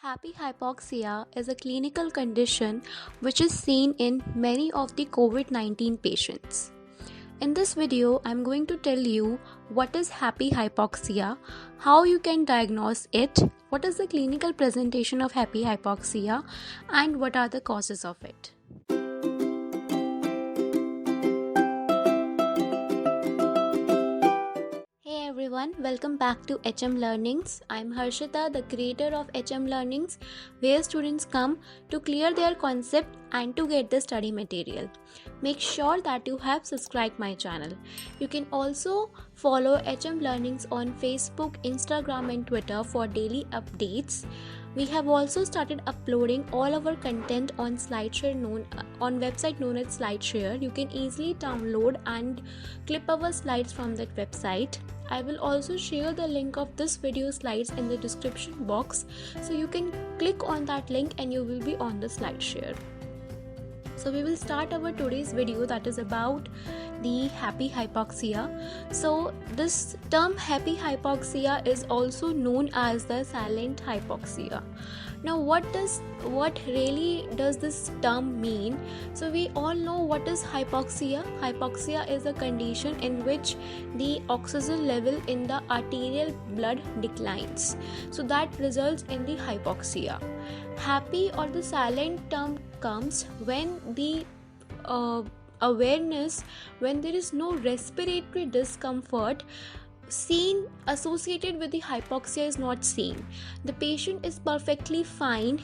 Happy hypoxia is a clinical condition which is seen in many of the COVID-19 patients. In this video, I'm going to tell you what is happy hypoxia, how you can diagnose it, what is the clinical presentation of happy hypoxia, and what are the causes of it. Hey everyone, welcome back to HM Learnings. I'm Harshita, the creator of HM Learnings, where students come to clear their concept and to get the study material. Make sure that you have subscribed my channel. You can also follow HM Learnings on Facebook, Instagram and Twitter for daily updates. We have also started uploading all our content on SlideShare on website known as SlideShare. You can easily download and clip our slides from that website. I will also share the link of this video slides in the description box, so you can click on that link and you will be on the SlideShare. So we will start our today's video, that is about the happy hypoxia. So this term happy hypoxia is also known as the silent hypoxia. Now what really does this term mean? So we all know what is hypoxia. Hypoxia is a condition in which the oxygen level in the arterial blood declines. So that results in the hypoxia. Happy or the silent term comes when the awareness, when there is no respiratory discomfort associated with the hypoxia is not seen. The patient is perfectly fine,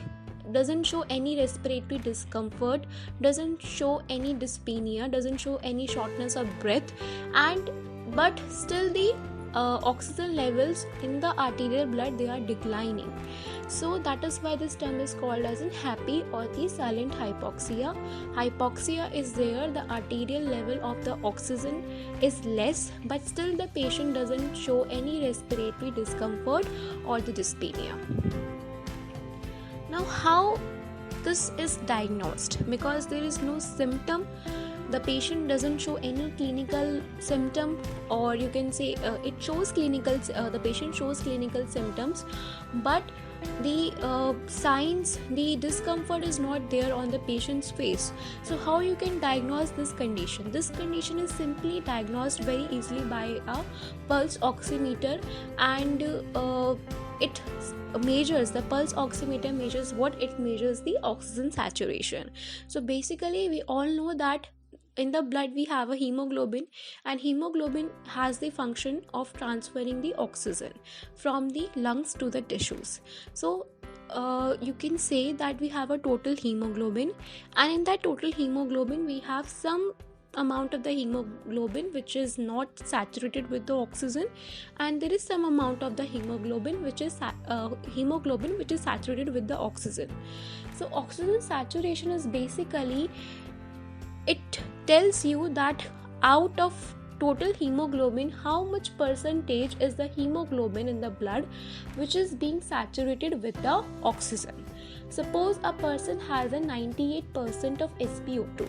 doesn't show any respiratory discomfort, doesn't show any dyspnea, doesn't show any shortness of breath, but still the oxygen levels in the arterial blood, they are declining. So that is why this term is called as happy or the silent hypoxia. Hypoxia is there, the arterial level of the oxygen is less, but still the patient doesn't show any respiratory discomfort or the dyspnea. Now how this is diagnosed? Because there is no symptom, the patient doesn't show any clinical symptom, or you can say the patient shows clinical symptoms, but the signs, the discomfort is not there on the patient's face. So how you can diagnose this condition? This condition is simply diagnosed very easily by a pulse oximeter, and the pulse oximeter measures what? It measures the oxygen saturation. So basically we all know that in the blood we have a hemoglobin, and hemoglobin has the function of transferring the oxygen from the lungs to the tissues. So you can say that we have a total hemoglobin, and in that total hemoglobin we have some amount of the hemoglobin which is not saturated with the oxygen, and there is some amount of the hemoglobin which is saturated with the oxygen. So oxygen saturation is basically, it tells you that out of total hemoglobin, how much percentage is the hemoglobin in the blood which is being saturated with the oxygen. Suppose a person has a 98% of SpO2.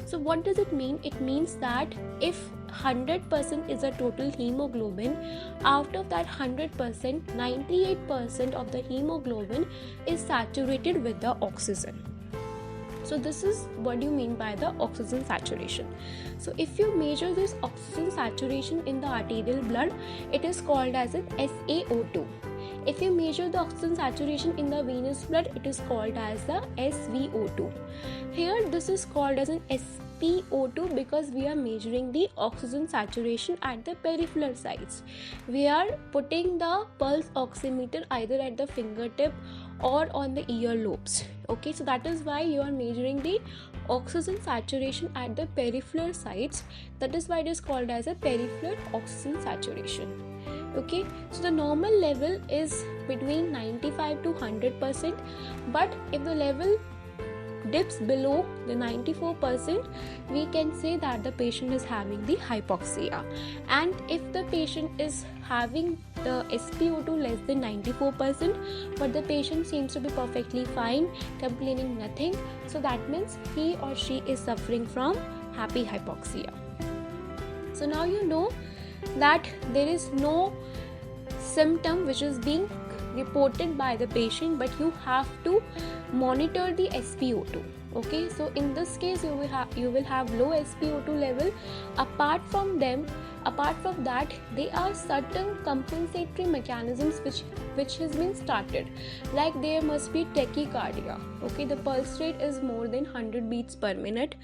So what does it mean? It means that if 100% is a total hemoglobin, out of that 100%, 98% of the hemoglobin is saturated with the oxygen. So this is what you mean by the oxygen saturation. So if you measure this oxygen saturation in the arterial blood, it is called as an SaO2. If you measure the oxygen saturation in the venous blood, it is called as the SvO2. Here this is called as an SpO2 because we are measuring the oxygen saturation at the peripheral sites. We are putting the pulse oximeter either at the fingertip or on the earlobes. Okay, so that is why you are measuring the oxygen saturation at the peripheral sites. That is why it is called as a peripheral oxygen saturation. Okay, so the normal level is between 95 to 100%, but if the level dips below the 94%, we can say that the patient is having the hypoxia. And if the patient is having the SpO2 less than 94%, but the patient seems to be perfectly fine, complaining nothing, so that means he or she is suffering from happy hypoxia. So now you know that there is no symptom which is being reported by the patient, but you have to monitor the SpO2. Okay, so in this case you will have low SpO2 level. Apart from that, there are certain compensatory mechanisms which has been started, like there must be tachycardia. Okay, the pulse rate is more than 100 beats per minute.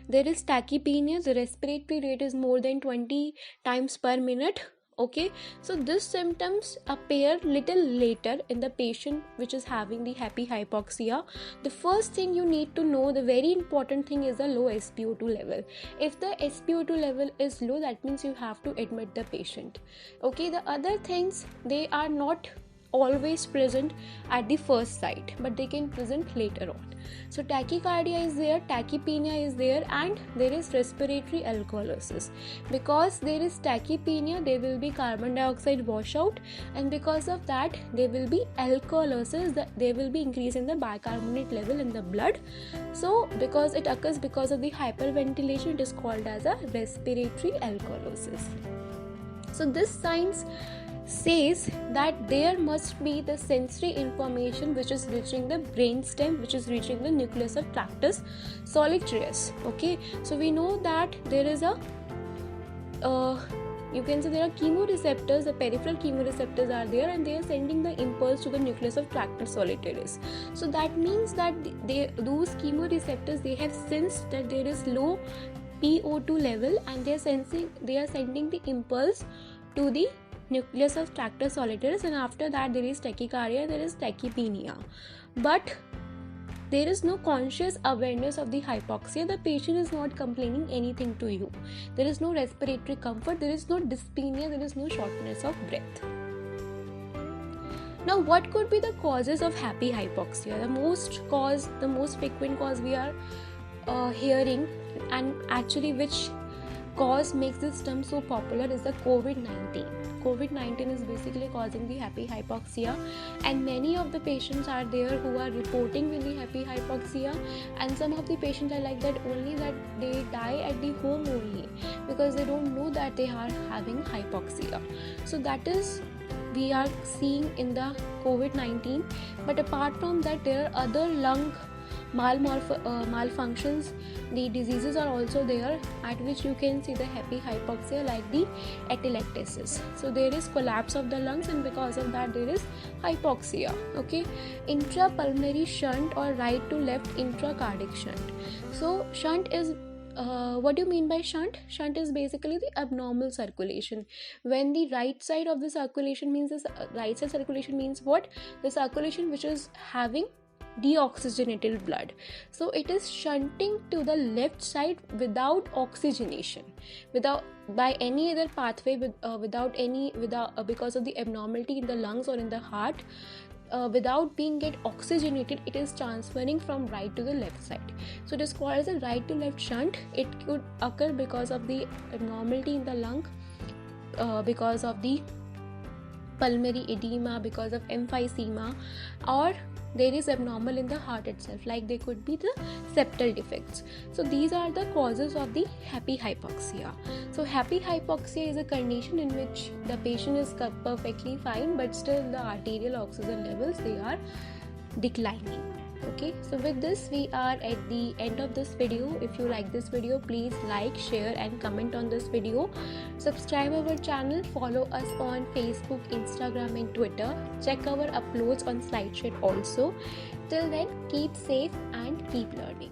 There is tachypnea, the respiratory rate is more than 20 times per minute. Okay, so these symptoms appear little later in the patient which is having the happy hypoxia. The first thing you need to know, the very important thing, is the low SpO2 level. If the SpO2 level is low, that means you have to admit the patient. Okay, the other things, they are not always present at the first sight, but they can present later on. So tachycardia is there, tachypnea is there, and there is respiratory alkalosis. Because there is tachypnea, there will be carbon dioxide washout, and because of that there will be alkalosis, there will be increase in the bicarbonate level in the blood. So because it occurs because of the hyperventilation, it is called as a respiratory alkalosis. So this signs says that there must be the sensory information which is reaching the brainstem, which is reaching the nucleus of tractus solitarius. Okay, so we know that there is a you can say there are chemoreceptors, the peripheral chemoreceptors are there, and they are sending the impulse to the nucleus of tractus solitarius. So that means that those chemoreceptors, they have sensed that there is low PO2 level, and they are sending the impulse to the nucleus of tractus solitarius, and after that there is tachycardia, there is tachypnea, but there is no conscious awareness of the hypoxia. The patient is not complaining anything to you. There is no respiratory comfort, there is no dyspnea, there is no shortness of breath. Now, what could be the causes of happy hypoxia? The most frequent cause we are hearing, and actually which cause makes this term so popular, is the COVID-19. COVID-19 is basically causing the happy hypoxia, and many of the patients are there who are reporting with the happy hypoxia, and some of the patients are like that only, that they die at the home only because they don't know that they are having hypoxia. So that is we are seeing in the COVID-19. But apart from that, there are other lung malfunctions. The diseases are also there at which you can see the happy hypoxia, like the atelectasis. So there is collapse of the lungs, and because of that there is hypoxia. Okay, intrapulmonary shunt or right to left intracardiac shunt. So shunt is what do you mean by shunt? Shunt is basically the abnormal circulation. When the right side of the circulation means right side circulation means what? The circulation which is having deoxygenated blood, so it is shunting to the left side without oxygenation, by any other pathway, because of the abnormality in the lungs or in the heart. Without being get oxygenated, it is transferring from right to the left side. So it is called as a right to left shunt. It could occur because of the abnormality in the lung, because of the pulmonary edema, because of emphysema, or there is abnormal in the heart itself, like they could be the septal defects. So these are the causes of the happy hypoxia. So happy hypoxia is a condition in which the patient is perfectly fine, but still the arterial oxygen levels, they are declining. Okay, so with this we are at the end of this video. If you like this video, please like, share and comment on this video. Subscribe our channel, follow us on Facebook, Instagram and Twitter. Check our uploads on SlideShare also. Till then, keep safe and keep learning.